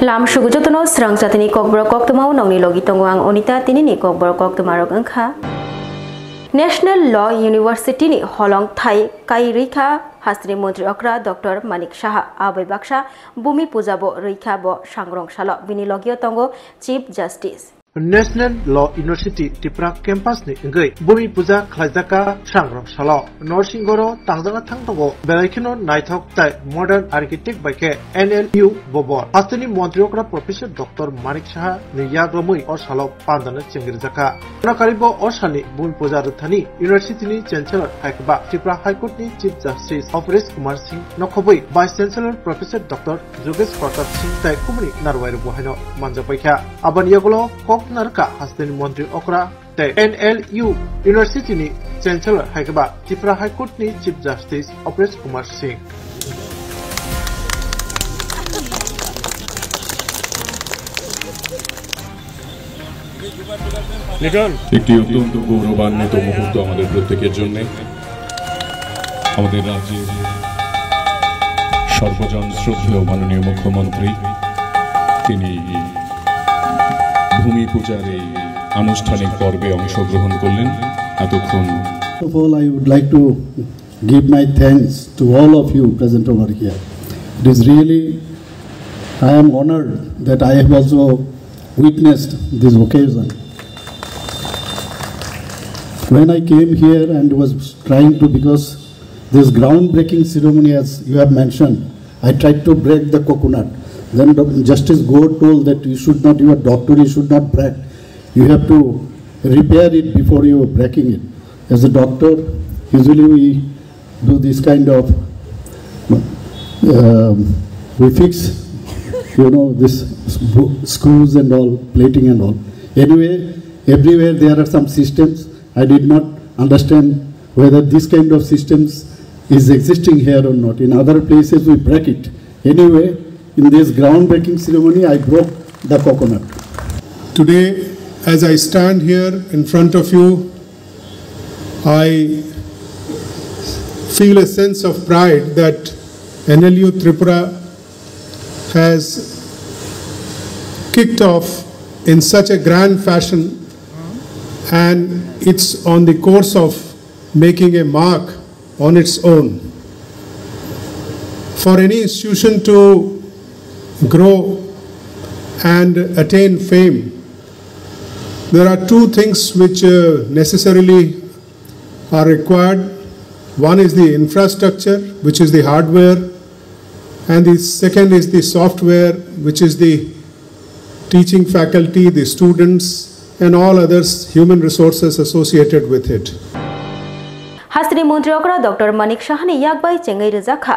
Lam sugujotono serang satini kokbor koktomau nongni logi tongwang onita tinini kokbor koktomarok angkha. National Law University ni holong thai kai rikha Hastri Montri Okra Dr. Manik Shaha Abai Baksha Bumi Pujabo Rikha Bo Shangrong Shalo Bini Logio Tongo Chief Justice National Law University Tipra campus ni ngai Bumi Puja Khlajaka Shangrong Shalo Norsingoro Tangjanga Thangtongo Belaikino Naithok Tai Modern Architect by K NLU Bobor Hastri Montri Okra Professor Dr. Manik Shaha Niyagramui or Shalo Pandana Chengirjaka Nakaribo Oshani Bumi Puja Ruthani University ni Chancellor Haikba Tipra High Court ni Chief Justice Paresh Kumar Singh Nokhobui Vice Chancellor Professor Dr. Jogesh Pratap Singh Tai Kumri Narwai Buhaino Manjapaikha Abaniagolo Narka Hastri Montri Okra the NLU University ni Chancellor Haikba Tipra High Court ni Chief Justice Paresh Kumar Singh একটি অত্যন্ত গৌরবান্বিত মুহূর্ত আমাদের প্রত্যেকের জন্য আমাদের রাজ্যের সর্বজন শ্রদ্ধেয় মাননীয় মুখ্যমন্ত্রী তিনি ভূমি পূজার এই আনুষ্ঠানিক পর্বে অংশগ্রহণ করলেন এতক্ষণ First of all, I would like to give my thanks to all of you present over here. It is really, I am honored that I have also witnessed this occasion. When I came here and was trying to, because this groundbreaking ceremony, as you have mentioned, I tried to break the coconut. Then Justice Gore told that you should not, you are doctor, you should not break. You have to repair it before you are breaking it. As a doctor, usually we do this kind of, we fix, this screws and all, plating and all. Anyway, everywhere there are some systems. I did not understand whether this kind of systems is existing here or not. In other places we break it. Anyway, in this groundbreaking ceremony, I broke the coconut. Today, as I stand here in front of you, I feel a sense of pride that NLU Tripura has kicked off in such a grand fashion, and it's on the course of making a mark on its own. For any institution to grow and attain fame, there are two things which necessarily are required. One is the infrastructure, which is the hardware, and the second is the software, which is the teaching faculty, the students, and all others human resources associated with it. Hastri Montri Okra Dr. Manik Shahani Yagbai Chengai Rizakha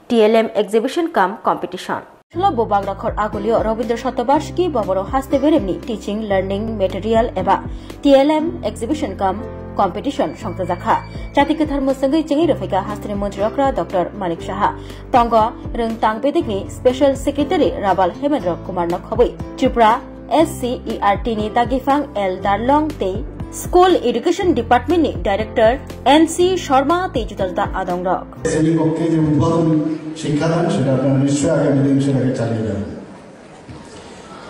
TLM exhibition come competition. Lobo Bagrakhor Agulio Robindra Shatabarshki Baboro Haste Beremni teaching learning material eba TLM exhibition come competition Shongta Zakha Chatikithar Musangai Chengai Rafika Hastri Montri Okra Dr. Manik Shaha Tonga Rung Tang Bedikni Special Secretary Rabal Hemendra Kumar Nokhobui Tripura SCERT ni Dagifang El Darlong Te School Education Department ni Director NC Sharma Tejutalda Adongrok. শ্রেণীকক্ষে যে উদ্বোধন শিক্ষাদান সেটা আপনারা নিশ্চয়ই আগামী দিন সেটাকে চালিয়ে যাবেন।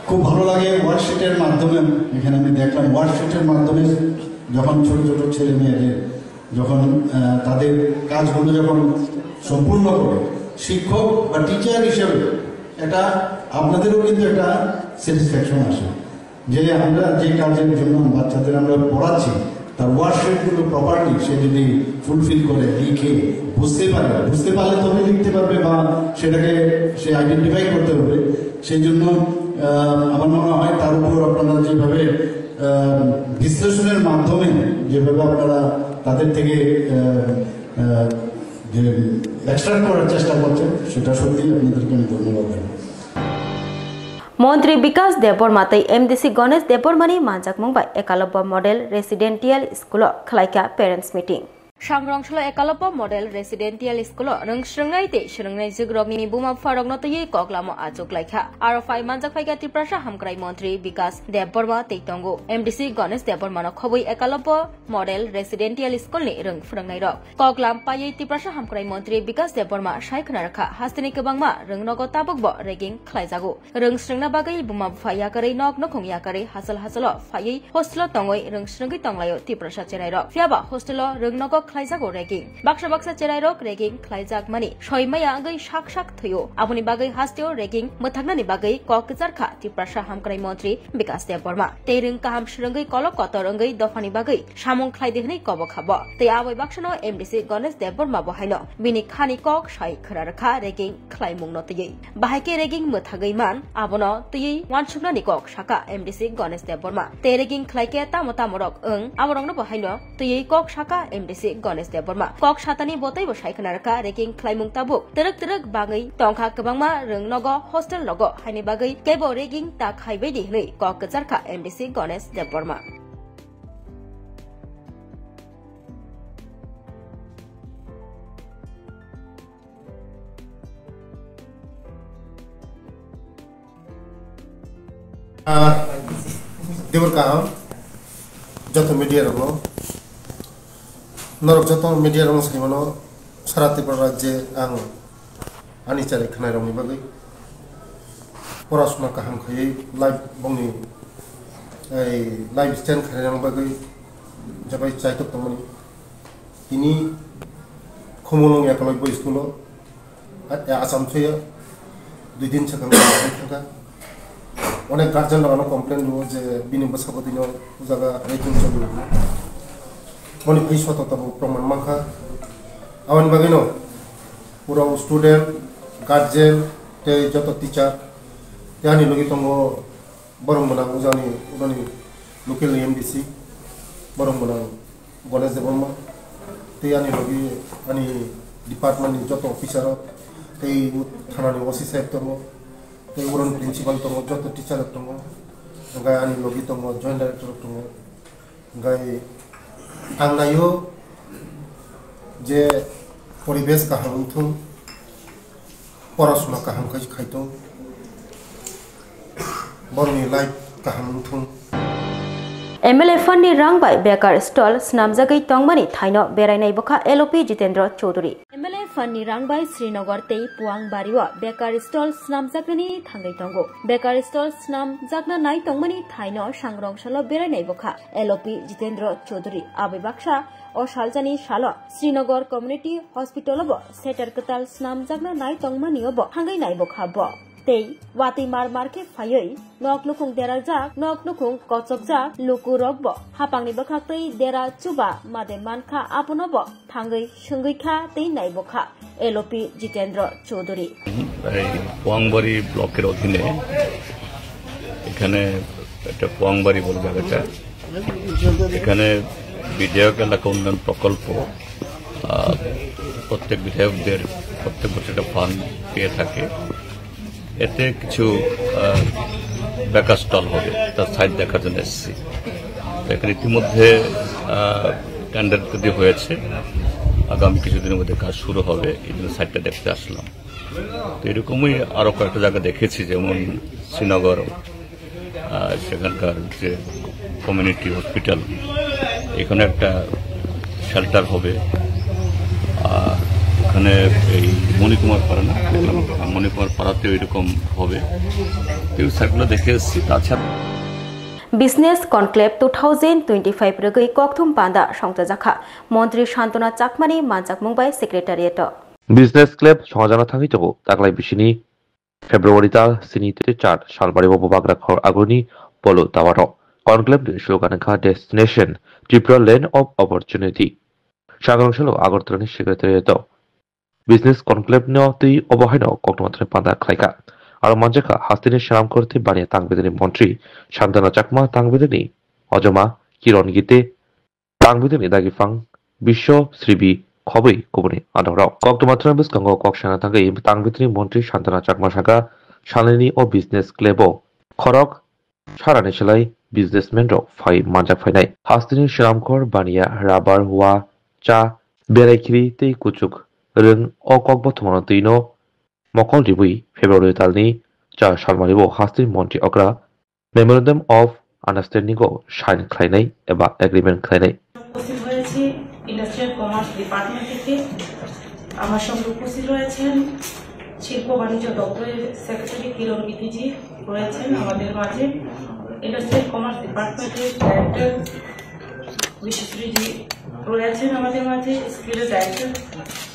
খুব ভালো লাগে ওয়ার্কশিটের মাধ্যমে, এখানে আমি দেখলাম ওয়ার্কশিটের মাধ্যমে যখন ছোট ছোট ছেলে মেয়েদের যখন তাদের কাজগুলো যখন সম্পূর্ণ করে শিক্ষক বা টিচার হিসেবে এটা আপনাদেরও কিন্তু একটা স্যাটিসফ্যাকশন আসে যে আমরা যে কাজের জন্য বাচ্চাদের আমরা পড়াচ্ছি তার ওয়ার্কশিটগুলো প্রপারলি সে যদি ফুলফিল করে লিখে বুঝতে পারলে তবে লিখতে পারবে বা সেটাকে সে আইডেন্টিফাই করতে পারবে। সেই জন্য আমার মনে হয় তার উপর আপনারা যেভাবে বিশ্লেষণের মাধ্যমে যেভাবে আপনারা তাদের থেকে যে এক্সট্রাক্ট করার চেষ্টা করছেন সেটা সত্যি আপনাদেরকে আমি ধন্যবাদ দেব। Montri Bikas Debor Matai MDC Ganesh Debor Mani Manjak Mumbai Ekalabba Model Residential School Khlaika Parents Meeting Sangrongshalo ekalopo model residential school rengsrengnai te shrengnai jigrogni buma farogno tei koklamo achuk laikha RFI manjak phaika Triprasha hamkrai mantri Vikas Debbarma teitongo MDC Ganesh Debbarma no khobui ekalopo model residential school ni reng phrangnai rok koklam pai Triprasha hamkrai mantri Vikas Debbarma shaikhna rakha hastini kebangma rengnogo tabukbo ragging khlaijago rengsrengna bagai buma phaya kare nok nokhung yakare hasal hasalo phai hostel tongoi rengsrengi tonglayo Triprasha cherai rok fiaba hostel rengnogo khlaijago ragging baksa cherai rok ragging khlaijak mani soimaya agai sak thyo aboni bagai hasteo ragging mothagnani bagai kokjarkha Triprasha hamkrai mantri Vikas Debbarma teiring kaham shrengai kolok kotorangai dofani bagai samung khlaidehni kobo khabo tei abai baksano MDC Ganesh Debbarma bahaino bini khani kok sai khara rakha ragging khlaimung no tei bahaike ragging mothagai man abono tei wansuknani kok saka MDC Ganesh Debbarma tei ragging khlaike tamorok amorongno bahaino tei kok saka MDC Ganesh Debbarma kok satani botai bo saikana rakha ragging khlaimung tabuk terek bagai tongkha kebangma rengnogo hostel logo haini bagai kebo ragging ta khaibai di hnei kok kejarkha MDC Ganesh Debbarma Deborkah joto media rongo norok joto media rongo simono sara Tripura rajye ang ani chari khnai rongni bagai porashona kaham khayai live bongni ei live stand khnai rong bagai jabai chaitok tongmani tini khomolong ekoloi boy school asam thoya 2 din sakang thaka অনেক guardian লাগানো complain লো যে বিনি বছর দিন জায়গা rating চলবে মনে ভাই সততা প্রমাণ মাখা আওয়ান বাগিনো পুরো স্টুডেন্ট গার্জেন তে যত টিচার তেহানি লগি তঙ্গ বরং মনা উজানি উদানি লোকাল MDC বরং মনা গণেশ দেববর্মা তেহানি লগি আনি ডিপার্টমেন্ট যত অফিসার এই থানানি ওসি সাহেব তঙ্গ urun principal tongo joto teacher tongo ngai ani logi tongo joint director tongo ngai angnayo je poribesh kaham thum porashona kaham khaitong borni life kaham thum MLA Fund ni rangbai bekar stall snamjagai tongmani thaino berainai bokha LOP Jitendra Chaudhary MLA Fund ni rangbai Srinagar tei Puang Bariwa bekar stall snamjagnani thangai tongo bekar stall snamjagna nai tongmani thaino sangrongshalo berainai bokha LOP Jitendra Chaudhary abai baksa o saljani salo Srinagar Community Hospital bo setar katal snamjagna nai tongmani bo thangai nai bokha bo tei wati marke phayoi nok lukung dera jak nok lukung kochok jak luku rokbo hapangni bakhak tei dera chuba made mankha aponobo thangai sungui kha tei nai bokha LOP Jitendra Chaudhary Poyangbari ব্লকের অধীনে এখানে একটা পোয়াংবাড়ি বলে জায়গাটা এখানে বিধায়ক এলাকা উন্নয়ন প্রকল্প প্রত্যেক বিধায়কদের প্রত্যেক বছর একটা ফান্ড পেয়ে থাকে এতে কিছু বেকার স্টল হবে তার সাইড দেখার জন্য এসেছি এখানে ইতিমধ্যে টেন্ডার তৈরি হয়েছে আগামী কিছুদিনের মধ্যে কাজ শুরু হবে এই জন্য সাইডটা দেখতে আসলাম তো এরকমই আরো কয়েকটা জায়গা দেখেছি যেমন শ্রীনগর সেখানকার যে কমিউনিটি হসপিটাল এখানে একটা শেল্টার হবে আর ওখানে এই মণিকুমার পাড়া না মণিকুমার পাড়াতেও এরকম হবে এই সাইটগুলো দেখে এসেছি তাছাড়া Business Conclave 2025 regi kokthum panda songtajakha Mantri Shantana Chakmani manjak mungbai secretariat Business Club সমাজনা থাকি তো তাকলাই বিশিনি ফেব্রুয়ারিতা সিনিতে 4 সালবাড়ি ববাগরা খর আগুনি পলো তাওয়ারো কনক্লেভ স্লোগানখা destination Tripura land of opportunity সাগরশালো আগরতলানি সেক্রেটারিয়েট বিজনেস কনক্লেভ নতি অবহাইন কক্টমাত্রে পাদা খাইকা আর মঞ্জেখা হাস্তিনি সারাম করতে বানিয়ে তাংবিদিনী মন্ত্রী শান্তনা চাকমা তাংবিদিনী অজমা কিরণ গীতে তাংবিদিনী দাগিফাং বিশ্ব শ্রীবি খবই কবনি আদরাও কক্টমাত্রা বিস্কঙ্গ ককসানা থাকাই তাংবিদিনী মন্ত্রী শান্তনা চাকমা শাখা শালিনী ও বিজনেস ক্লেবও খরক সারানি সেলাই বিজনেসম্যান ফাই মানজা ফাইনাই হাস্তিনি সারামখর বানিয়া রাবার ওয়া চা बेरायखिरि तै कुचुक रों अकक बथमान Taino मकल रिबुई February तालनि 4 सालमारिबो हास्ति Mantri Agra मेमोरेन्डाम of आन्डारस्टेन्डिंग sign खालायनाय एबा एग्रिमेन्ट खालायनाय উপস্থিত হয়েছে ইন্ডাস্ট্রিয়াল কমার্স ডিপার্টমেন্ট থেকে আমার সঙ্গে উপস্থিত রয়েছেন শিল্প বাণিজ্য দপ্তরের সেক্রেটারি কিরণ বিধিজি রয়েছেন আমাদের মাঝে ইন্ডাস্ট্রিয়াল কমার্স ডিপার্টমেন্টের ডাইরেক্টর বিশ্বশ্রীজি রয়েছেন আমাদের মাঝে স্কিলের ডাইরেক্টর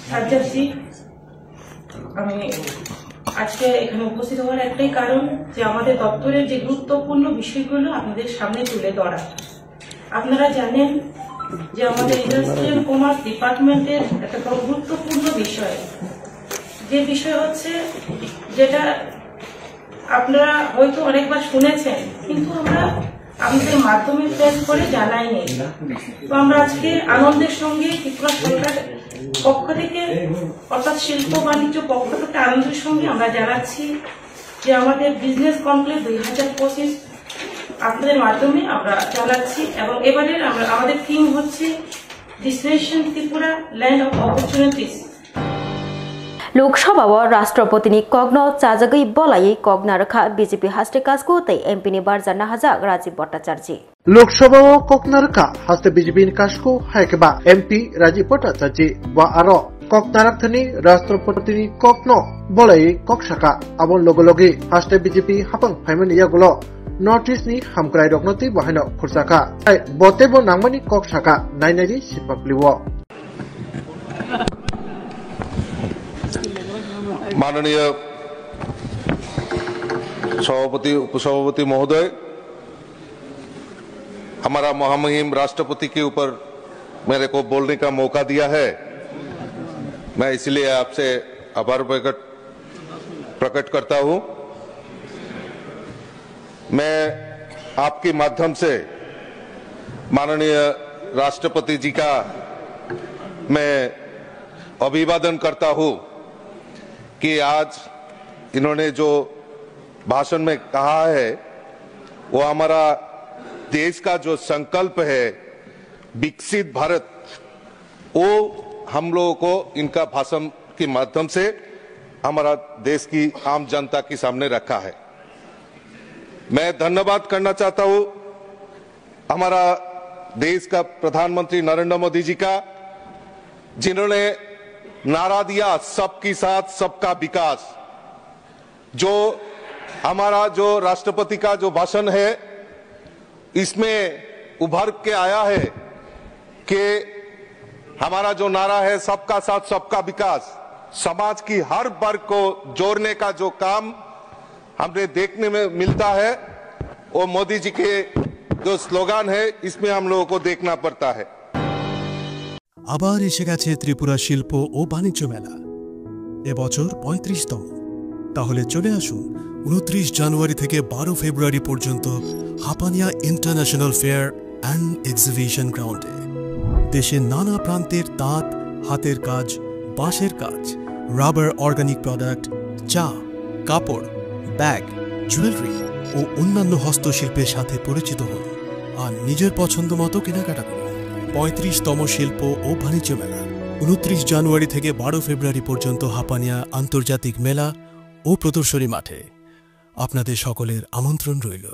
সাজ্জাদজি আমি আজকে এখানে উপস্থিত হওয়ার একটাই কারণ যে আমাদের দপ্তরের যে গুরুত্বপূর্ণ বিষয়গুলো আপনাদের সামনে তুলে ধরা আপনারা জানেন যে আমাদের ইন্ডাস্ট্রিয়াল কমার্স ডিপার্টমেন্টের একটা বড় গুরুত্বপূর্ণ বিষয় যে বিষয় হচ্ছে যেটা আপনারা হয়তো অনেকবার শুনেছেন কিন্তু আমরা আমাদের মাধ্যমে প্রেস করে জানাই নেই তো আমরা আজকে আনন্দের সঙ্গে ত্রিপুরা সরকার পক্ষ থেকে অর্থাৎ শিল্প বাণিজ্য পক্ষ থেকে আনন্দের সঙ্গে আমরা জানাচ্ছি যে আমাদের বিজনেস কনক্লেভ 2025 আপনাদের মাধ্যমে আমরা জানাচ্ছি এবং এবারের আমাদের থিম হচ্ছে destination Tripura land of opportunities Lok Sabha राष्ट्रपतिनि कग्न चाजगै बलायै कग्ना रखा बीजेपी हास्टे काजको तै एमपीनि बारजाना हाजाक राजीव भट्टाचार्य लोकसभा ककना रखा हास्ते बीजेपी काजको हायकेबा एमपी राजीव भट्टाचार्य वा आरो ककनाराक्थनि राष्ट्रपतिनि कग्न बलायै ककसाका आबन लगलगे हास्ते बीजेपी हापं फाइमनि यागुलो नॉर्थ ईस्टनि हामक्राय रगनति बाहायनो खुरसाका बतेबो नांगमानि ककसाका नायनायनि सिपाक्लिवो माननीय सभापति उपसभापति महोदय, हमारा महामहिम राष्ट्रपति के ऊपर मेरे को बोलने का मौका दिया है। मैं इसलिए आपसे आभार प्रकट करता हूं। मैं आपके माध्यम से माननीय राष्ट्रपति जी का मैं अभिवादन करता हूं कि आज इन्होंने जो भाषण में कहा है वो हमारा देश का जो संकल्प है विकसित भारत, वो हम लोगों को इनका भाषण के माध्यम से हमारा देश की आम जनता के सामने रखा है। मैं धन्यवाद करना चाहता हूं हमारा देश का प्रधानमंत्री नरेंद्र मोदी जी का, जिन्होंने नारा दिया सबके साथ सबका विकास। जो हमारा जो राष्ट्रपति का जो भाषण है इसमें उभर के आया है कि हमारा जो नारा है सबका साथ सबका विकास, समाज की हर वर्ग को जोड़ने का जो काम हमने देखने में मिलता है वो मोदी जी के जो स्लोगान है इसमें हम लोगों को देखना पड़ता है। আবার এসে গেছে ত্রিপুরা শিল্প ও বাণিজ্য মেলা এবছর 35তম। তাহলে চলে আসুন 29 জানুয়ারি থেকে 12 ফেব্রুয়ারি পর্যন্ত Hapania international fair and exhibition গ্রাউন্ডে। দেশের নানা প্রান্তের তাঁত, হাতের কাজ, বাঁশের কাজ, রাবার অর্গানিক প্রোডাক্ট, চা, কাপড়, ব্যাগ, জুয়েলারি ও অন্যান্য হস্তশিল্পের সাথে পরিচিত হন আর নিজের পছন্দ মতো কেনাকাটা করুন। 35তম শিল্প ও বাণিজ্য মেলা 29 জানুয়ারি থেকে 12 ফেব্রুয়ারি পর্যন্ত হাপানিয়া আন্তর্জাতিক মেলা ও প্রদর্শনী মাঠে। আপনাদের সকলের আমন্ত্রণ রইল।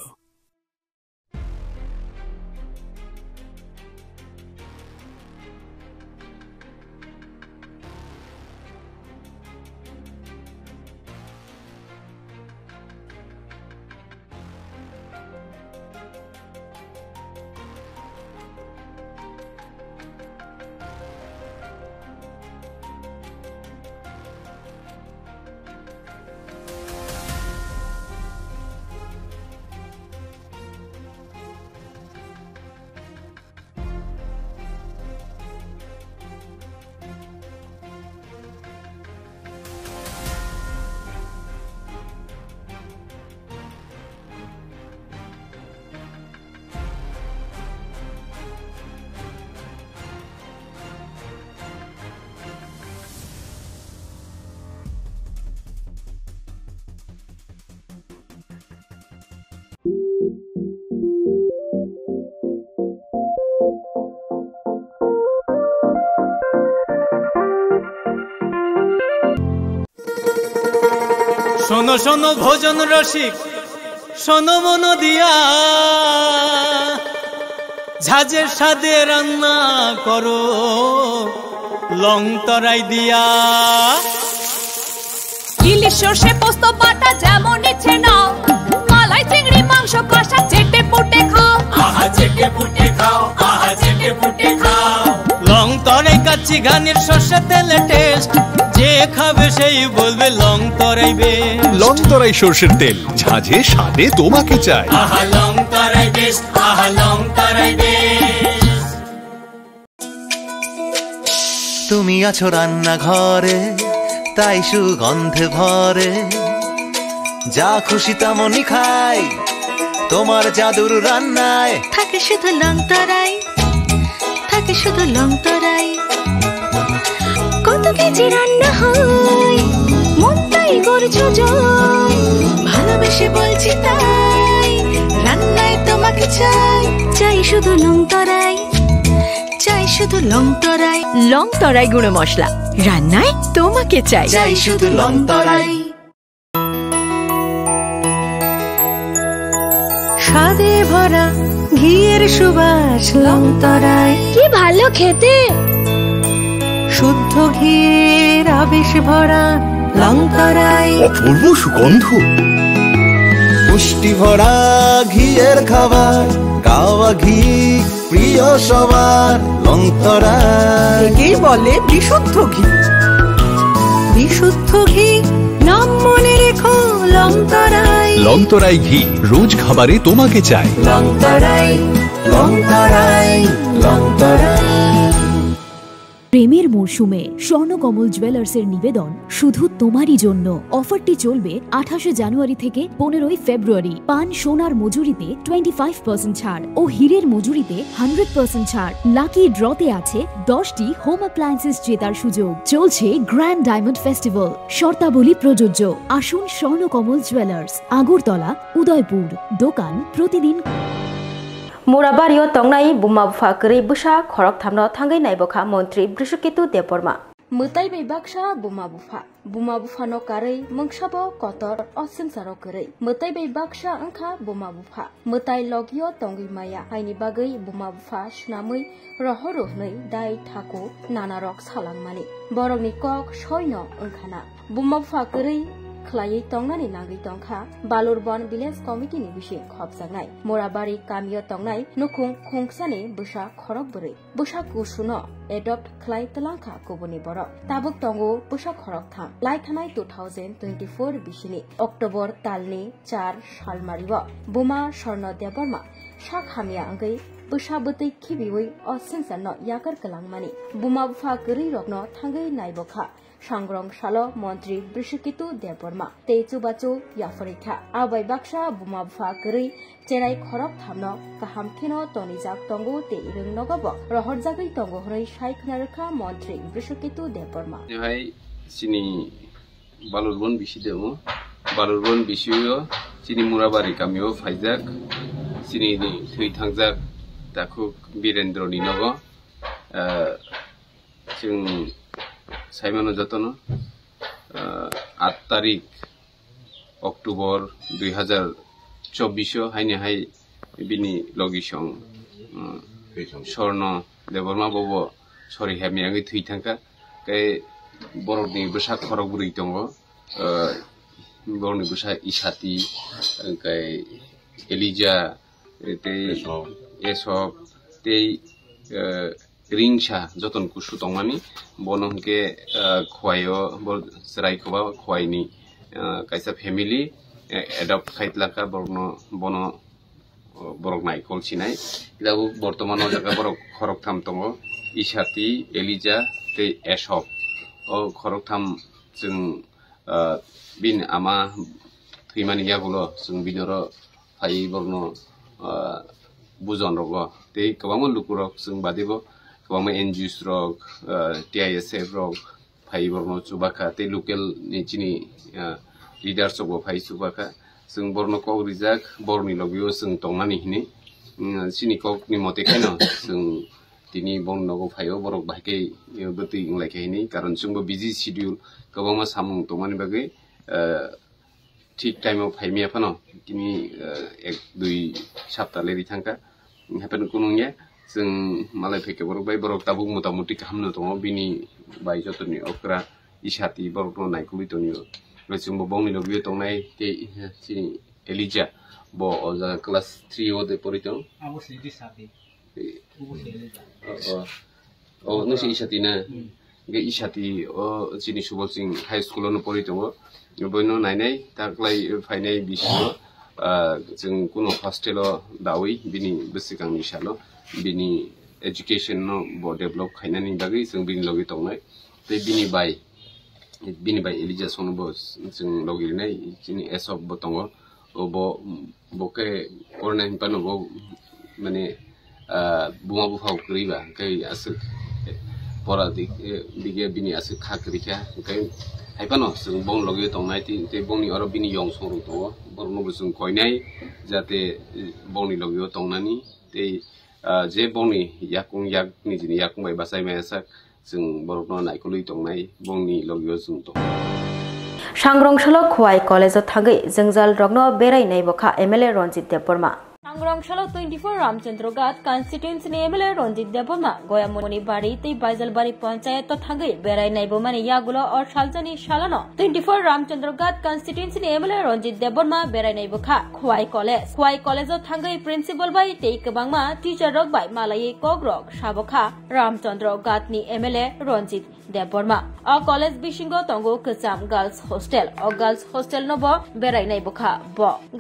শোনো শোনো ভোজন রসিক শোনো মন দিয়া ঝাঁঝের স্বাদে রান্না করো লং তরাই দিয়া ইলিশ সর্ষে পোস্ত বাটা যেমন ইচ্ছে নাও মালাই চিংড়ি মাংস কষা চেটে পুটে খাও আহা চেটে পুটে খাও আহা চেটে পুটে খাও লং তরাই কাচ্চি ঘানির সর্ষে তেলে টেস্ট যে খাবে সেই বলবে লং তরাই বেশ লং তরাই সর্ষের তেল ঝাঁঝে স্বাদে তোমাকে চাই আহা লং তরাই বেশ আহা লং তরাই বেশ তুমি আছো রান্না ঘরে তাই সুগন্ধে ভরে যা খুশি তেমনই খাই তোমার জাদুর রান্নায় থাকে শুধু লং তরাই থাকে শুধু লং তরাই কত কেজি রান্না হয় মন তাই করছো জয় ভালোবেসে বলছি তাই রান্নায় তোমাকে চাই চাই শুধু লং তরাই চাই শুধু লং তরাই লং তরাই গুঁড়ো মশলা রান্নায় তোমাকে চাই চাই শুধু লং তরাই স্বাদে ভরা ঘিয়ের সুবাস লং তরাই কি ভালো খেতে শুদ্ধ ঘিয়ের আবেশ ভরা লং তরাই অপূর্ব সুগন্ধ পুষ্টি ভরা ঘিয়ের খাবার গাওয়া ঘি প্রিয় সবার লং তরাই কি বলে বিশুদ্ধ ঘি বিশুদ্ধ ঘি নাম মনে রেখো লং তরাই লং তরাই ঘি রোজ খাবারে তোমাকে চাই লং তরাই লং তরাই লং তরাই প্রেমের মরশুমে স্বর্ণকমল জুয়েলার্সের নিবেদন শুধু তোমারই জন্য অফারটি চলবে 28 জানুয়ারি থেকে 15 ফেব্রুয়ারি পান সোনার মজুরিতে 25% ছাড় ও হীরের মজুরিতে 100% ছাড় লাকি ড্রতে আছে 10টি হোম অ্যাপ্লায়েন্সেস জেতার সুযোগ চলছে গ্র্যান্ড ডায়মন্ড ফেস্টিভ্যাল শর্তাবলী প্রযোজ্য আসুন স্বর্ণকমল জুয়েলার্স আগরতলা উদয়পুর দোকান প্রতিদিন Murabario tongnai buma bufa kri busa khorok thamno thangai naibokha mantri Brishuketu Deborma Mutai bai baksha buma bufa no karai mungsabo kotor osim saro kri Mutai bai baksha angkha buma bufa Mutai logio tongi maya haini bagai buma bufa shnamui rohoro hnai dai thako nana rok salangmani borokni kok soino angkhana buma bufa kri Khlai tongnani nangui tongkha Balurbon Village Committee ni bisi khopjaknai Morabari Kamio tongnai nukhung khungsani busa khorok buri busa kusuno adopt khlai talangkha koboni borok tabuk tongo busa khorok tham lai thanai 2024 bisini October talni 4 salmaribo buma Swarno Deborma sakhamia angai busa butei khibiwi osingsanno yakar kalangmani buma bufa gri rokno thangai naibokha Sangrong Shalo Mantri Brishuketu Deborma Teichu Bachu Yafarikha Abai Baksha Buma Bufa Gri Chenai Khorok Thamno Kaham Khino Tonijak Tongo Te Irung Nogabo Rohorjagai Tongo Hrei Shaikhnarkha Mantri Brishuketu Deborma Jai Sini Balurbon Bisidemo Balurbon Bisiyo Sini Murabari Kamio Faizak Sini Thui Thangjak Takuk Birendro Ninogo Sing Simon Jatono 8 তারিখ October 2024 হাইনি high বিনি লগিসং স্বর্ণ Debbarma Bob sorry হেমিয়াঙ্গি থুই থাকা কে বরকনি বসা খরক বুরি দङ বরকনি বসা ইসাতি কে Eliza তে এসব তে রিংসা যতন কুসু তংমানি বনংকে খোয়াयो সরাই খোবা খোয়াইনি কাইসা ফ্যামিলি এডপ্ট খাইতলাকা বরনো বন বরক নাই কলছিনাই ইলাবু বর্তমান জায়গা বরক খরক থাম তङ ইসাতি এলিজা তে এসব ও খরক থাম जों বিন আমা থৈমানি ইয়াগুলো जों বিনর ফাই বরনো বুজন রগ তে কবাম লুকুরক जों বাদিব Kawama NGOs rok, TISF rok, Pai Borno Chubaka, te local nichini leaders of Pai Chubaka, Sung Borno Kok Rizak, Borni Logio, Sung Tongmani Hini, Sini Kok Nimotekano, Sung Tini Borno Payo, Borok Bake, Buti like Hini, Karan Sung busy schedule, Kawama Samung Tomani Bagay, ঠিক টাইমে ফাইমিয়া Fanon তিনি 1-2 সপ্তাহ Larry থাকা happen কুনুংয়ে जों मालाय फेके बरक bye बरक Tabuk मोटामुटी खामनो दङ बिनि बाय जतनि अक्रा इसाति बरक नायकुलि तनियो जों बंनि लबियो दंनाय ते सिनि एलिजा ब अजा क्लास 3 ओ दे परितों आबो सिदि साति ओ नसि इसाति ना गे इसाति ओ सिनि सुबलसिं हाई स्कुल नो परितों बयनो नायनाय ताक्लाय फायनाय बिसिनो जों कुनो हस्टेलाव दावै बिनि बसिगांनि सालो बिनि एजुकेशन नो बो डेभलप खायनानि बागै जों बिनि लगे दंनाय ते बिनि बाय एलिजा सोनबो जों लगिरनाय जिनि एसब बो दङ बो बके करनाय पानो बो माने बुमा बुफाव करिबा कै आसु परा दिगे बिनि आसु खाकरिखा कै हाइपानो जों बं लगे दंनाय ते बंनि अर बिनि यं सोरु दङ बरनो जों कयनाय जाते बंनि लगे दंनानि ते जे बंनि याकुं याकनि जिनि याकुं बाय बासाय मायासा जों बरनो नायकुलि दंनाय बंनि लगे जों दं सांग्रंशालो खुवाई कलेज थागै जोंजाल रगनो बेरायनाय बखा एमएलए रंजित देबबर्मा सांग्रंशालो 24 रामचंद्र घाट कन्स्टिट्युएन्सी एमएलए रंजित देबबर्मा गयामुनि बारी तै बाइजलबारी पंचायत थागै बेरायनाय बमानि यागुलो और सालजनी सालानो 24 रामचंद्र घाट कन्स्टिट्युएन्सी एमएलए रंजित देबबर्मा बेरायनाय बखा खुवाई कलेज थागै प्रिन्सिपल बाय तै गोबांमा टीचर रग बाय मालायै कग्रक साबखा रामचंद्र घाटनि एमएलए रंजित देबबर्मा अ कलेज बिसिंगो तंगो कचाम गर्ल्स हॉस्टेल नो बेरायनाय बखा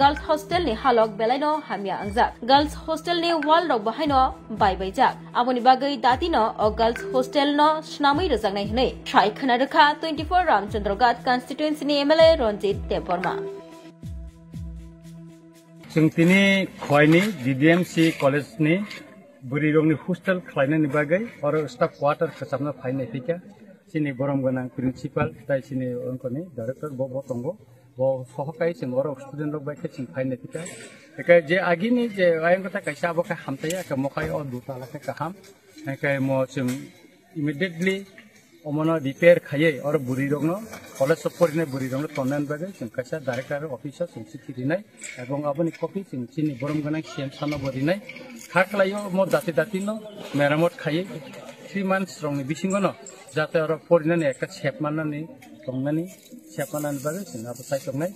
गर्ल्स हॉस्टेल नि हालक बेलायनो हामिया अंजाक गर्ल्स हॉस्टेल नि वाल रग बाहायनो बायबायजाक आबोनि बागै दातिनो अ गर्ल्स हॉस्टेल नो स्नामै रजांनाय हनै ट्राइ खोनादोखा 24 रामचंद्र घाट कन्स्टिट्युएन्सी नि एमएलए रंजित देबबर्मा जों तिनि खयनि डीडीएमसी कलेज नि बुरिरंनि हॉस्टेल खालायनायनि बागै और स्टाफ क्वार्टर खसाबना फायनाय फैका सिनि गरम गोनां प्रिन्सिपाल ताइ सिनि अंकनि डाइरेक्टर बो तंगो बो सहकाय जों और स्टुडेन्ट लोग बायखे जों फायनाय फैका एका जे आगिनि जे आयंगता कैसा बका हामताया का मखाय और दुता लाखे काहाम एका मो जों इमिडिएटली अमनो रिपेयर खाये और बुरिरंनो कलेज सपोर्टने बुरिरंनो तनन बागै जों कैसा डाइरेक्टर अफिसर जों सिथिरिनाय एवं आबनि कपि जों सिनि गरम गोनां सीएम सानो बरिनाय खाखलायो मो दाति-दातिनो मेरामत खाये 3 months रंनि बिसिंगनो जाते और परिनाने एक सेपमाननानि तंनानि सेपमाननानि बागै जों आबो सायखनाय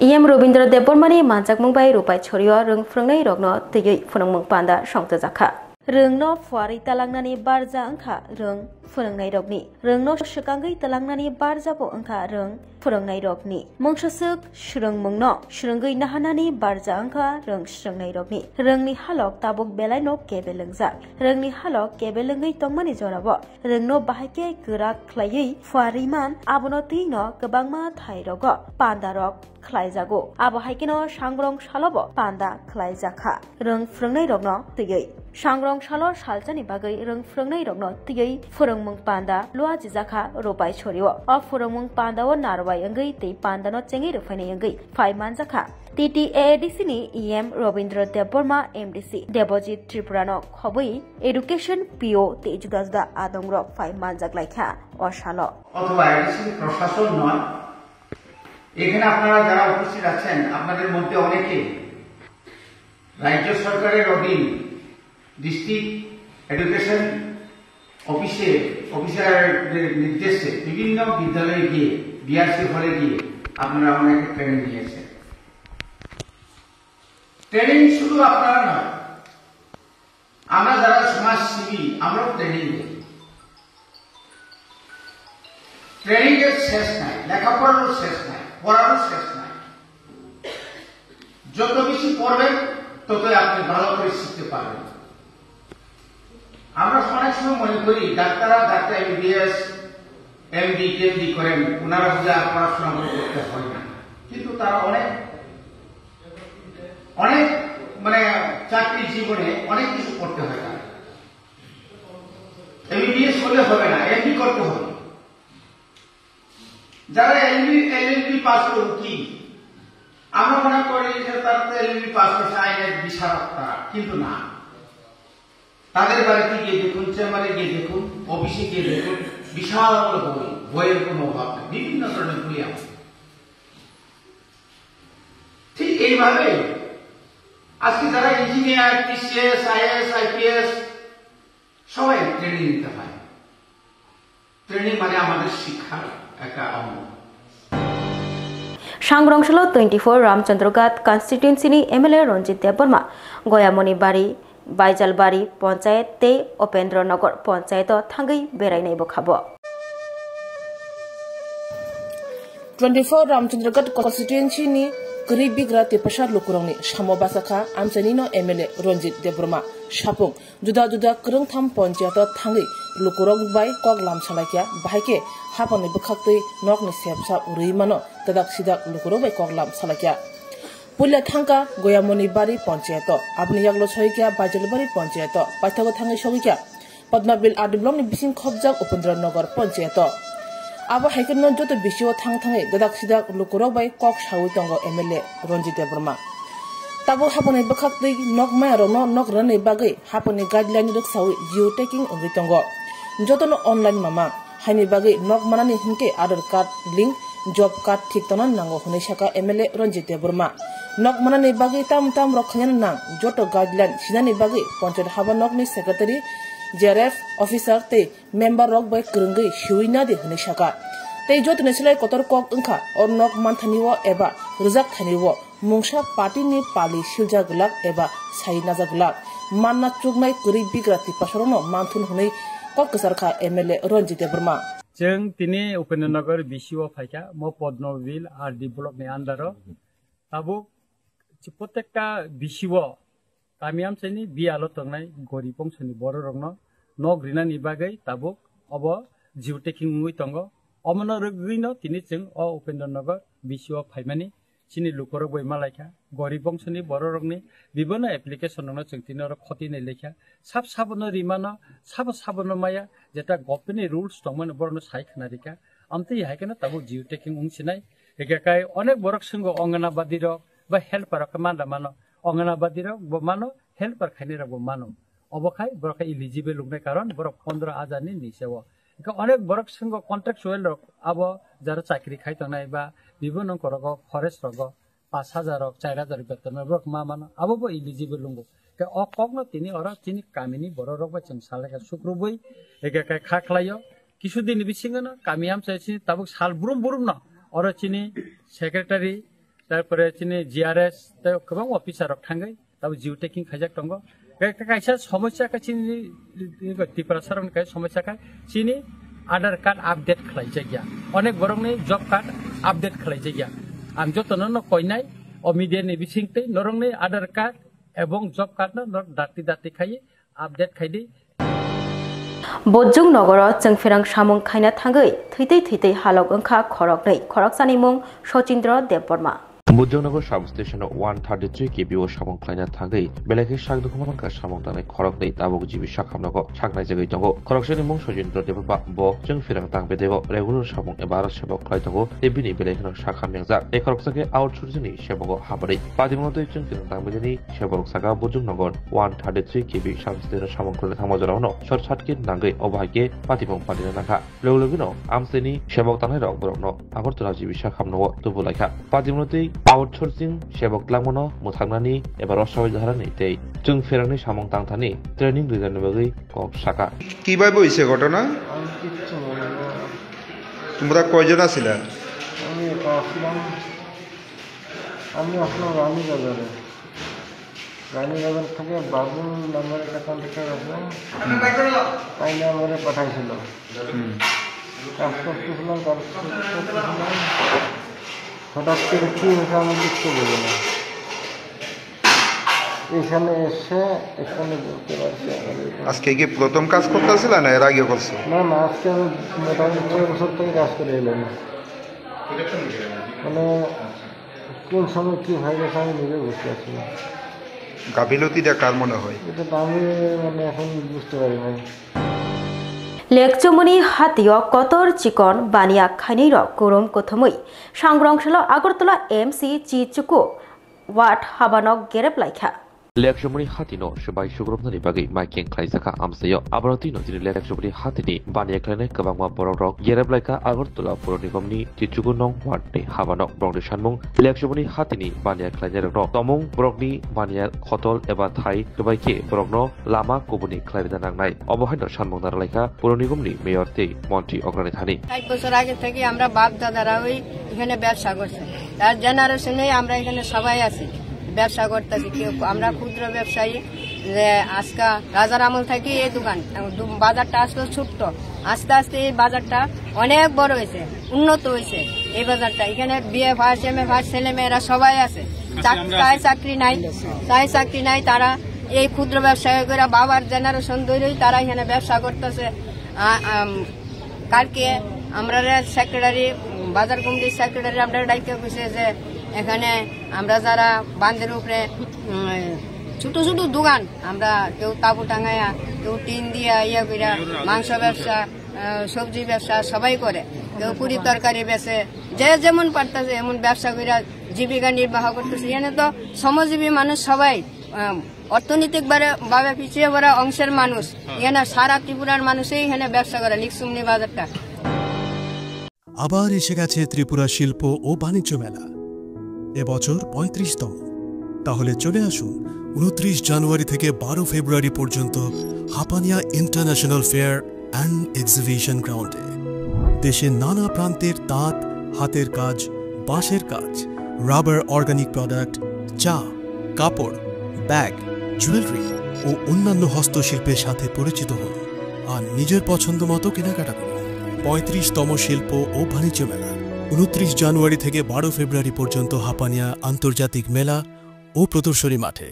इएम रविन्द्र देबबर्मानि मानजाक मुंबाय रुपाय छरियो रों फ्रंनाय रगनो तैयै फुनंमुं पान्दा संत जाखा रोंनो फुवारि तालांनानि बारजा अंखा रों फोरोंनाय रगनि रोंनो सकांगै तालांनानि बारजाबो अंखा रों फोरोंनाय रगनि मंससुक सुरंमुंनो सुरंगै नाहानानि बारजा अंखा रों सुरंनाय रगनि रोंनि हालक ताबुक बेलायनो केबेलंजा रोंनि हालक केबेलंगै तंमानि जराबो रोंनो बाहायके गोरा ख्लायै फुवारिमान आबनो तिनो गोबांमा थाइ रग पान्दा रग ख्लायजागो आबहायकेनो सांग्रं सालबो पान्दा ख्लायजाखा रों फोरोंनाय रगनो तैयै सांग्रं सालो सालजानि बागै रों फोरोंनाय रगनो तैयै फोरोंमुं पान्दा लुआ जिजाखा रोपाय छरियो अ फोरोंमुं पान्दाव नारवाय अंगै तै पान्दानो चेंगै रफायनाय अंगै फाइमान जाखा TTADC नि EM रविन्द्र देबबर्मा MDC देबजित त्रिपुरानो खबै एडुकेशन PO तेजुगाजदा आदंग्र फाइमान जागलायखा अशालो অথবা এডিসি প্রশাসন নয় এখানে আপনারা যারা উপস্থিত আছেন আপনাদের মধ্যে অনেকে রাজ্য সরকারের অধীন ডিস্ট্রিক্ট এডুকেশন অফিসারের নির্দেশে বিভিন্ন বিদ্যালয়ে গিয়ে বিআরসি হলে গিয়ে আপনারা অনেকে ট্রেনিং নিয়েছেন ট্রেনিং শুধু আপনারা নয় আমরা যারা সমাজসেবী আমরাও ট্রেনিং দিই ট্রেনিং এর শেষ নাই লেখাপড়ারও শেষ নাই পড়ারও শেষ নাই যত বেশি পড়বেন ততই আপনি ভালো করে শিখতে পারবেন আমরা অনেক সময় মনে করি ডাক্তার MBBS MD TMD করেন ওনারা বুঝে পড়াশোনা করতে হয় না কিন্তু তারা অনেক মানে চাকরি জীবনে অনেক কিছু করতে হয় তারা MBBS হলে হবে না MD করতে হবে যারা LLB পাস করে কি আমরা মনে করি যে তারা LLB পাস করছে আইনের বিশারদ তারা কিন্তু না তাদের বাড়িতে গিয়ে দেখুন চেম্বারে গিয়ে দেখুন অফিসে গিয়ে দেখুন বিশাল বই বইয়ের কোনো অভাব নেই বিভিন্ন ধরনের বই আছে এইভাবে আজকে যারা ইঞ্জিনিয়ার, টিসিএস, আইএস, আইপিএস সবাই ট্রেনিং নিতে হয়। ট্রেনিং মানে আমাদের শিক্ষার একটা অঙ্গ। सांग्रंसल 24 रामचंद्रघाट कन्स्टिट्युएन्सीनि एमएलए रंजित देवबर्मा गयामणि बारी बाइजालबारी पंचायत ते उपेन्द्रनगर पंचायत थांगै बेरायनायबो खाबु 24 रामचंद्रघाट कन्स्टिट्युएन्सीनि गरीब बिग्रा तेपसार लुकुरंनि सामबासाखा आमसानिनो एमएलए रंजित देवबर्मा सापुं जुदा जुदा करंथाम पंचायत थांगै लुकुरं बाय कक लामसालाकिया बाहायके हापनि बखाक्तै नकनि सेबसा उरैमानो तदाक सिदाक लुकुरं बाय कक लामसालाकिया पुल्या थांका गयामणि बारी पंचायत आपनि यागलो सहिकिया बाइजलबारी पंचायत पाइथागो थांगै सगिकिया पद्माबिल आदिब्लंनि बिसिं खबजाक उपेन्द्रनगर पंचायत आबो हाइकन जत बिसिओ थांग थांगै तदाक सिदाक लुकुरं बाय कक सावै तंग एमएलए रंजित देवबर्मा ताबो हापनि बखाक्तै नक मायारनो नक रनै बागै हापनि गाइडलाइन रखसावै जिओ टेकिं अंगै तंग जतन ऑनलाइन मामा हाइनि बागै नक मानानि हिनके आधार कार्ड लिंक जब कार्ड ठीक तना नांगो हनै साका एमएलए रंजित देवबर्मा नक मानानि बागै ताम ताम रखखायन नां जत गाइडलाइन सिनानि बागै पंचायत हाबा नकनि सेक्रेटारि जेआरएफ ऑफिसर ते मेंबर रक बाय करंगै शिवैना दे हनै साका ते जत नेसलाय कतर कक अंखा और नक मानथानिवो एबा रजाक थानिवो मुंसा पार्टीनि पालि सिलजा गलाक एबा साइना जागलाक मानना चुगनाय गरीब बिग्रा तिपासरनो मानथुन हनै कक्सरखा एमएलए रंजित देवबर्मा जों दिनै उपेन्द्रनगर बिसिओ फाइका म पद्मबिल आरडी ब्लकनि आन्दार ताबो प्रत्येकटा बिसिओ गामियामसेनि बियालो तंनाय गरीब बंशनि बर रंनो न ग्रिनानि बागै ताबो अब जिउ टेकिं मुइ तंग अमन रगैनो तिनि जों अ उपेन्द्रनगर बिसिओ फाइमानि चिनि लुकर बय मालायखा गरीब बंशनि बर रंनि बिबनो एप्लिकेशन न जों तिनर खतिनै लेखा साब साबनो रिमानो साब माया जेटा गभर्नमेन्टनि रुल्स दंमोन बरनो सायखनारिका आमते हायकेना ताबो जिउ टेकिं उंसिनाय एकाकाय अनेक बरक संगो अंगनाबादी रक बा हेल्पर कमान्डा मानो अंगनाबादी रक ब मानो हेल्पर खाइने रक मानो अबखाय बरक इलिजिबल लुगनाय कारण बरक 15,000 नि निसेव का अनेक बरक संगो कन्ट्राक्चुअल रक अब जरा चाकरी खाइ तनाय बा बिबनो करग फरेस्ट रग 5,000 रक 4,000 बेतन रक मा मानो अब ब इलिजिबल लुगो के अ कगनो तिनी अरा तिनी कामिनी बर रक बा जों सालाका सुक्रुबै एकाकाय खाखलायो किछुदिन बिसिङनो कामियाम चाइछि ताबुक साल बुरुम न अरा चिनि सेक्रेटारि तारपरे चिनि जिआरएस त गोबां अफिसार थांगै ताबु जिउ टेकिं खाइजाक दंग कायसा समस्या का चिनि त्रिपुरा सरकारनि काय समस्या का चिनि आधार कार्ड आपडेट खालायजाय गया अनेक बरंनि जब कार्ड आपडेट खालायजाय गया आं जतन न कयनाय अमिडियानि बिसिंतै नरंनि आधार कार्ड एवं जब कार्ड न दाति खाय आपडेट खायदि बोजुं नगर चंफेरां सामुं खायना थांगै थैतै हालक ओंखा खरकनै खरकसानि मुं सचिन्द्र देवबर्मा बुद्धनगर सब स्टेशन 133 केबिओ सामं खायना थांगै बेलाके सागदुखुमानका सामं दानै खरकनै ताबुक जिबि साखामनगो सागनाय जगै दंगो खरकसानि मुं सचिन्द्र देवबर्मा ब जों फिरां तांबे देव रेगुलार सामं एबा सेबक खाय दंगो तेबिनि बेलाके साखामनेंजा ए खरकसाके आउटसोर्सिंनि सेबक हाबरै पादिमनतै जों फिरां तांबेनि सेबक सागा बुद्धनगर 133 केबि सब स्टेशन सामं खायना थांमाजरावनो शर्ट सार्किट नांगै अबाहायके पादिमं पादिना नाखा लोगलोगिनो आमसेनि सेबक तानाय रक बरकनो आगरतला जिबि साखामनगो तुबुलायखा पादिमनतै आउटसोर्सिं सेबक लांमनो मुथांनानि एबा रसावै जाहारानि तै जों फेरांनि सामं तांथानि ट्रेनिं रिजानि बागै कक साका কিভাবে হইছে ঘটনা তোমরা কয়জন আছিলা আমি আসলাম রানীবাজারে থেকে বাবু নামের একটা কন্ট্রাক্টর আছে তাই নাম্বারে পাঠাইছিল কাজ করতেছিলাম হঠাৎ করে কি হয়েছে আমি বুঝতে পারি না এখানে এসে এখানে বলতে পারছি আজকে কি প্রথম কাজ করতেছিল না এর আগে করছো না আজকে আমি মোটামুটি 6 বছর থেকে কাজ করে এলাম মানে কোন সময় কি হয়ে গেছে আমি নিজে বুঝতে পারছি না গাফিলতিটা কার মনে হয় এটা আমি মানে এখন বুঝতে পারি না लेकचुमुनि हातियो कतर चिकन बानिया खाइनै र गरम कथमै सांग्रंसल Agartala MC चिचुकु watt हाबानक गेरेब लाइखा Lekshmani Hatino, Shabai Sugrumani Bagi, Mike and Klaisaka Amsayo, Abrotino, the Lekshmani Hatini, Bania Klane, Kabama Borok, Yereblaka, Agortula, Poronikomni, Tichugunong, Watni, Havano, Brong Shanmung, Lekshmani Hatini, Bania Klanero, Tomung, Brogni, Bania, Hotol, Eva Thai, Kabaike, Brogno, Lama, Kubuni, Klaridan Night, Obohano Shanmung Narleka, Poronikomni, Mayor Tay, Monty Ogranithani. I was Ragaki, Amra Babda Darawi, even a bad Sagos. That generation, Amra in a Savayasi. ব্যবসা করতেছি কেউ আমরা ক্ষুদ্র ব্যবসায়ী যে আজকে রাজার আমল থেকে এই দোকান বাজারটা আসলে ছোট্ট আস্তে আস্তে এই বাজারটা অনেক বড় হয়েছে উন্নত হয়েছে এই বাজারটা এখানে বিয়ে ফার্স্ট এম এ ফার্স্ট ছেলে মেয়েরা সবাই আছে চাকরি নাই তারা এই ক্ষুদ্র ব্যবসায়ী করে বাবার জেনারেশন ধরেই তারা এখানে ব্যবসা করতেছে কালকে আমরা সেক্রেটারি বাজার কমিটির সেক্রেটারি আমরা দায়িত্ব করেছে যে এখানে আমরা যারা বাঁধের উপরে ছোট ছোট দোকান আমরা কেউ তাবু টাঙায়া কেউ টিন দিয়া ইয়া কইরা মাংস ব্যবসা সবজি ব্যবসা সবাই করে কেউ পুরি তরকারি বেচে যে যেমন পারতেছে এমন ব্যবসা কইরা জীবিকা নির্বাহ করতেছে এখানে তো শ্রমজীবী মানুষ সবাই অর্থনৈতিক ভাবে পিছিয়ে পড়া অংশের মানুষ এখানে সারা ত্রিপুরার মানুষই এখানে ব্যবসা করে লিকসুমনি বাজারটা আবার এসে গেছে ত্রিপুরা শিল্প ও বাণিজ্য মেলা এবছর ৩৫তম তাহলে চলে আসুন ২৯ জানুয়ারি থেকে ১২ ফেব্রুয়ারি পর্যন্ত Hapania international fair and exhibition গ্রাউন্ডে দেশের নানা প্রান্তের তাঁত হাতের কাজ বাঁশের কাজ রাবার অর্গানিক প্রোডাক্ট চা কাপড় ব্যাগ জুয়েলারি ও অন্যান্য হস্তশিল্পের সাথে পরিচিত হন আর নিজের পছন্দ মতো কেনাকাটা করুন ৩৫তম শিল্প ও বাণিজ্য মেলা ২৯ জানুয়ারি থেকে ১২ ফেব্রুয়ারি পর্যন্ত হাপানিয়া আন্তর্জাতিক মেলা ও প্রদর্শনী মাঠে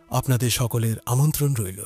আপনাদের সকলের আমন্ত্রণ রইল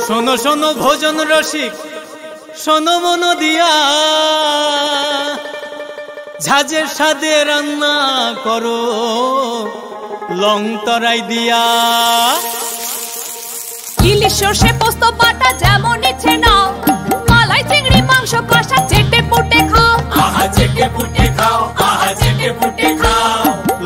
শোনো শোনো ভোজন রসিক শোনো মন দিয়া ঝাঁঝের স্বাদে রান্না করো লং তরাই দিয়া ইলিশ সর্ষে পোস্ত বাটা যেমন ইচ্ছে নাও মালাই চিংড়ি মাংস কষা চেটে পুটে খাও আহা চেটে পুটে খাও আহা চেটে পুটে খাও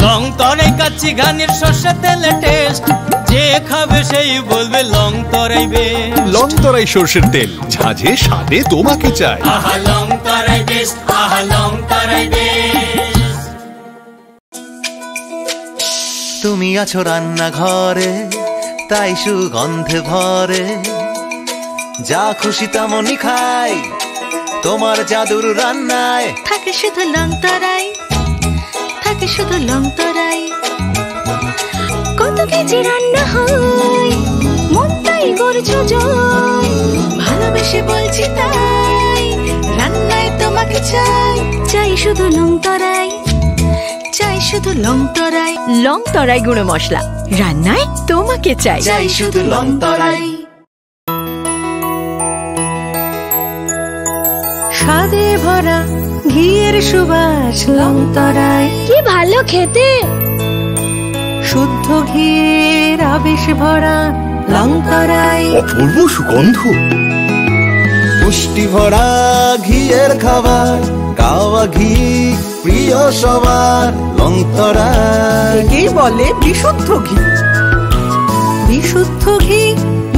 লং তরাই কাচ্চি ঘানির সর্ষে তেলে টেস্ট যে খাবে সেই বলবে লং তরাই বেশ লং তরাই সরষের তেল ঝাঁঝে স্বাদে তোমাকে চাই আহা লং তরাই বেশ আহা লং তরাই বেশ তুমি আছো রান্নাঘরে তাই সুগন্ধে ভরে যা খুশি তেমনই খাই তোমার জাদুর রান্নায় থাকে শুধু লং তরাই থাকে শুধু লং তরাই কত কেজি রান্না হয় মনটাই করছো জয় ভালোবেসে বলছি তাই রান্নায় তোমাকে চাই চাই শুধু লং তরাই চাই শুধু লং তরাই লং তরাই গুঁড়ো মশলা রান্নায় তোমাকে চাই চাই শুধু লং তরাই স্বাদে ভরা ঘিয়ের সুবাস লং তরাই কি ভালো খেতে শুদ্ধ ঘিয়ের আবেশ ভরা লং তরাই অপূর্ব সুগন্ধ পুষ্টি ভরা ঘিয়ের খাবার কাওয়া ঘি প্রিয় সবার লং তরাই কি বলে বিশুদ্ধ ঘি বিশুদ্ধ ঘি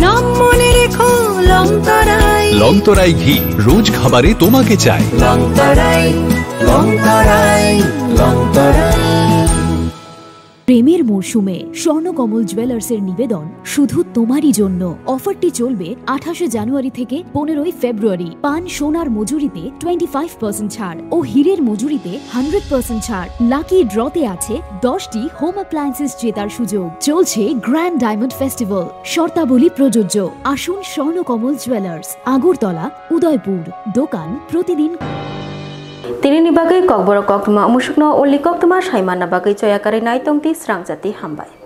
নাম মনে রেখো লং তরাই লংতরাই ঘি রোজ খাবারে তোমাকে চাই। লংতরাই লংতরাই লংতরাই। প্রেমের মরশুমে স্বর্ণকমল জুয়েলার্সের নিবেদন শুধু তোমারই জন্য। অফারটি চলবে 28 জানুয়ারি থেকে 15 ফেব্রুয়ারি। পান সোনার মজুরিতে 25% ছাড় ও হীরের মজুরিতে 100% ছাড়। লাকি ড্রতে আছে 10টি হোম অ্যাপ্লায়েন্সেস জেতার সুযোগ। চলছে গ্র্যান্ড ডায়মন্ড ফেস্টিভ্যাল। শর্তাবলী প্রযোজ্য। আসুন স্বর্ণকমল জুয়েলার্স, আগরতলা, উদয়পুর। দোকান প্রতিদিন। Tini ni bagai kok borok kok tuma umusuk no uli kok tuma shaiman na bagai coya kare nai tong ti serang jati hambai.